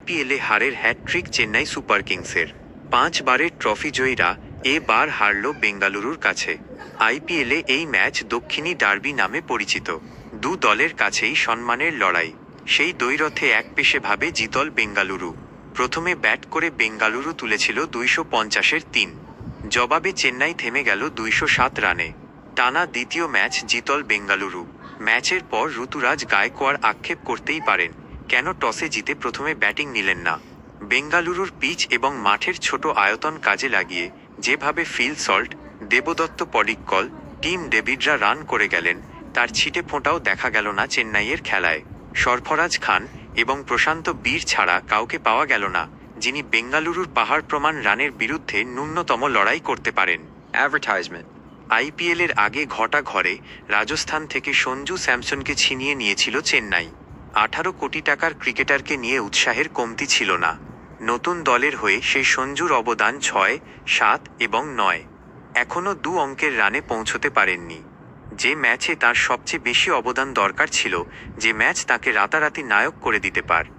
আইপিএলে হারের hat trick Chennai super কিংসের। 5 বারের ট্রফি জয়ীরা এবার হারল বেঙ্গালুরুর কাছে। আইপিএলে এই ম্যাচ দক্ষিণী ডার্বি নামে পরিচিত। দু দলের কাছেই সম্মানের লড়াই। সেই দ্বৈরথে একপেশেভাবে জিতল বেঙ্গালুরু। প্রথমে ব্যাট করে বেঙ্গালুরু তুলেছিল 250-এর 3। জবাবে চেন্নাই থেমে গেল 207 রানে। টানা দ্বিতীয় ম্যাচ জিতল বেঙ্গালুরু। ম্যাচের পর ঋতুরাজ গায়কোয়াড় আক্ষেপ করতেই পারেন, কেন টসে জিতে প্রথমে ব্যাটিং নিলেন না। বেঙ্গালুরুর পিচ এবং মাঠের ছোট আয়তন কাজে লাগিয়ে যেভাবে ফিল সল্ট, দেবদত্ত পডিক্কল, টিম ডেভিডরা রান করে গেলেন, তার ছিটে ফোঁটাও দেখা গেল না চেন্নাইয়ের খেলায়। সরফরাজ খান এবং প্রশান্ত বীর ছাড়া কাউকে পাওয়া গেল না, যিনি বেঙ্গালুরুর পাহাড় প্রমাণ রানের বিরুদ্ধে ন্যূনতম লড়াই করতে পারেন। অ্যাডভার্টাইজমেন্ট। আইপিএলের আগে ঘটা ঘরে রাজস্থান থেকে সঞ্জু স্যামসনকে ছিনিয়ে নিয়েছিল চেন্নাই। 18 কোটি টাকার ক্রিকেটারকে নিয়ে উৎসাহের কমতি ছিল না। নতুন দলের হয়ে সেই সঞ্জুর অবদান 6, 7 এবং 9। এখনও 2 অঙ্কের রানে পৌঁছতে পারেননি। যে ম্যাচে তার সবচেয়ে বেশি অবদান দরকার ছিল, যে ম্যাচ তাকে রাতারাতি নায়ক করে দিতে পারে,